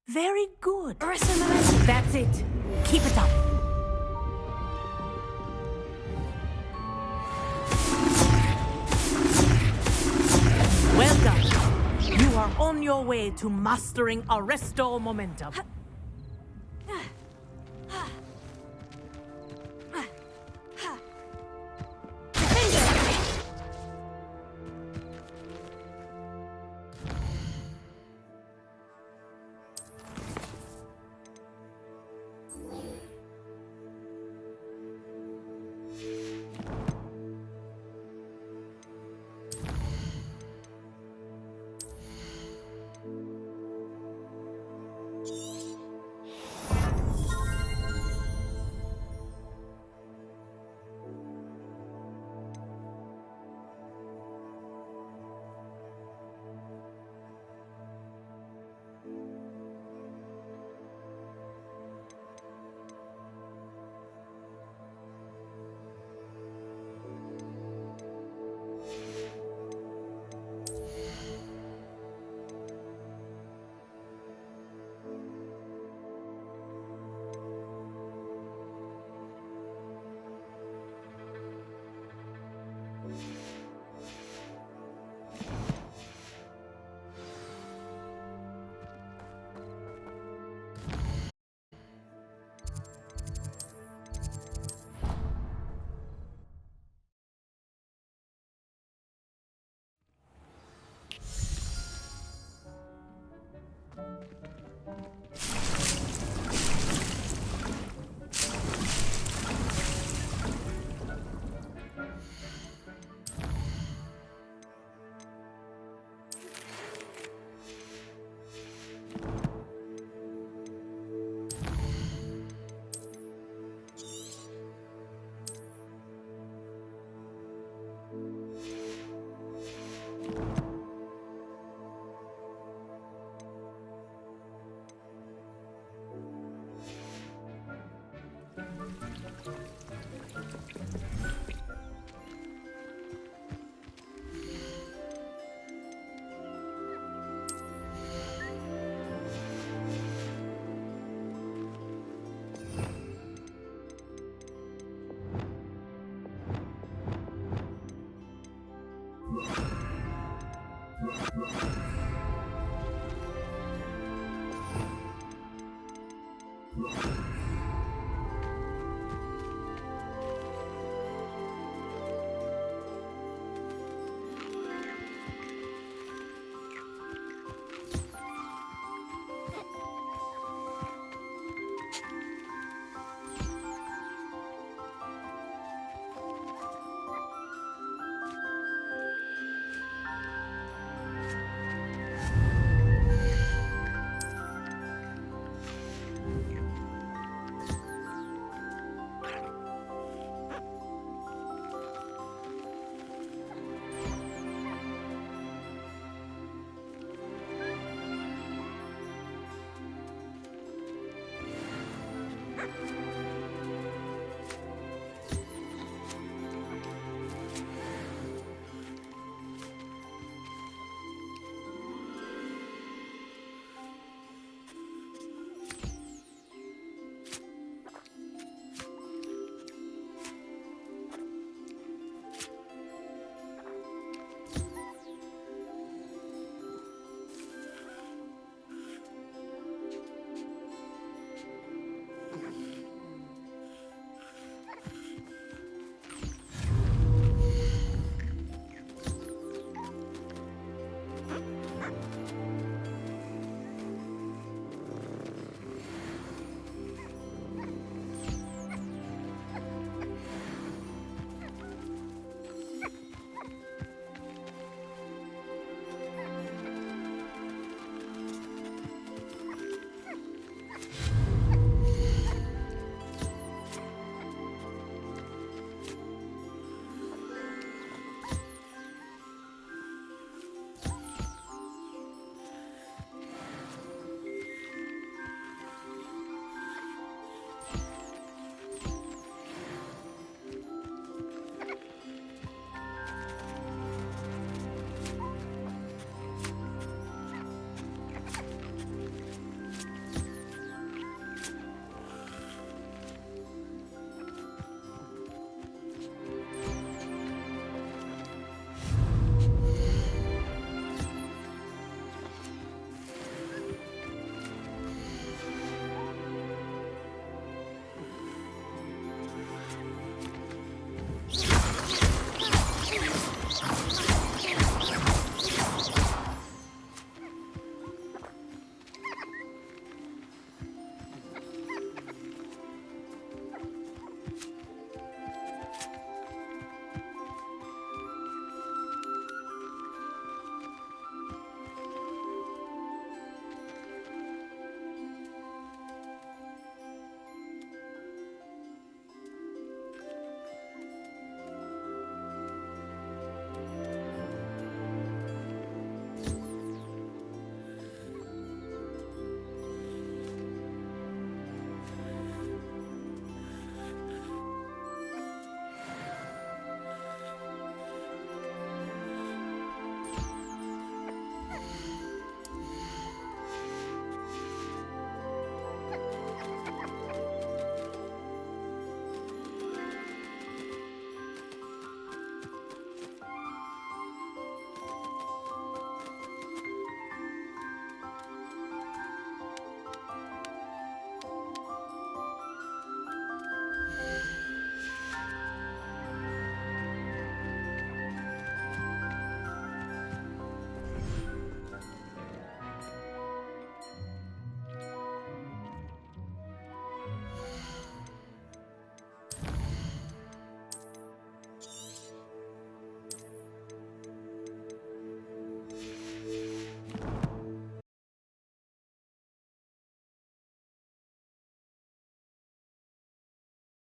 Very good. That's it. Keep it up. your way to mastering Arresto momentum.